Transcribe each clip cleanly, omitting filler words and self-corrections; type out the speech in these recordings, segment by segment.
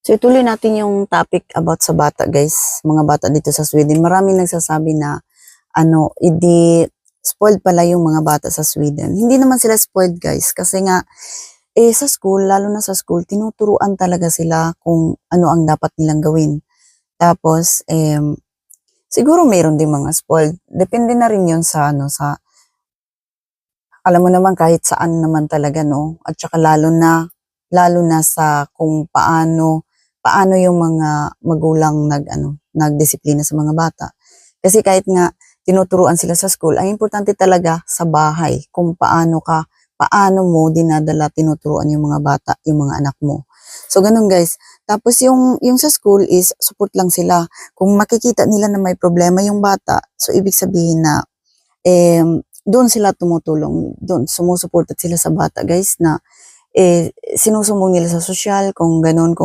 So ituloy natin yung topic about sa bata guys, mga bata dito sa Sweden. Maraming nagsasabi na hindi spoiled pala yung mga bata sa Sweden. Hindi naman sila spoiled guys kasi nga sa school, lalo na sa school, tinuturuan talaga sila kung ano ang dapat nilang gawin. Tapos siguro mayroon din mga spoiled. Depende na rin 'yon sa alam mo naman kahit saan naman talaga no. At saka lalo na sa kung paano yung mga magulang nagdisiplina sa mga bata. Kasi kahit nga tinuturuan sila sa school, ang importante talaga sa bahay kung paano mo dinadala tinuturuan yung mga bata, yung mga anak mo. So ganun guys. Tapos yung sa school is support lang sila. Kung makikita nila na may problema yung bata, so ibig sabihin na doon sila tumutulong, doon sumusuportat sila sa bata guys na sinusumbong nila sa sosyal kung ganun,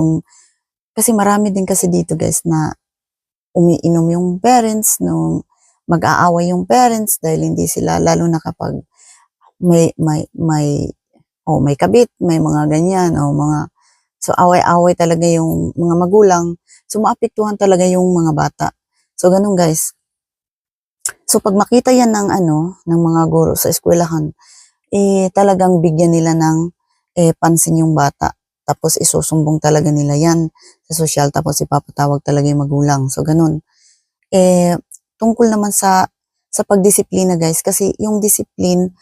kasi marami din kasi dito guys na umiinom yung parents, nung mag-aaway yung parents dahil hindi sila, lalo na kapag may kabit, may mga ganyan o so away-away talaga yung mga magulang, so maapektuhan talaga yung mga bata. So ganun guys. So pag makita yan ng mga guro sa eskwelahan, talagang bigyan nila ng pansin yung bata. Tapos isusumbong talaga nila yan sa sosyal, tapos ipapatawag talaga yung magulang. So ganun. Tungkol naman sa pagdisiplina guys, kasi yung discipline,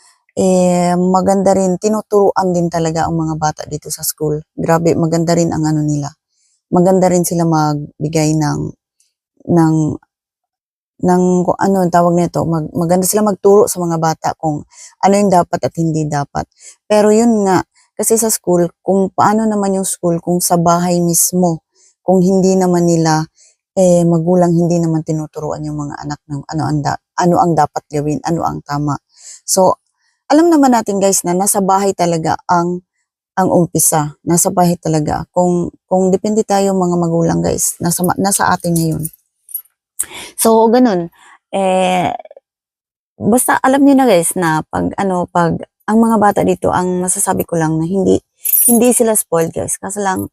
maganda rin, tinuturuan din talaga ang mga bata dito sa school. Grabe, maganda rin ang nila. Maganda rin sila magbigay kung ano ang tawag nito, maganda sila magturo sa mga bata kung ano yung dapat at hindi dapat. Pero yun nga, kasi sa school, kung paano naman yung school, kung sa bahay mismo, kung hindi naman nila, magulang hindi naman tinuturuan yung mga anak ng ano ang dapat gawin, ano ang tama. So, alam naman natin guys na nasa bahay talaga ang umpisa. Nasa bahay talaga. Kung depende tayo mga magulang guys, nasa atin ngayon. So, ganun. Basta alam niyo na guys na pag ang mga bata dito, ang masasabi ko lang na hindi sila spoiled guys. Kasi lang,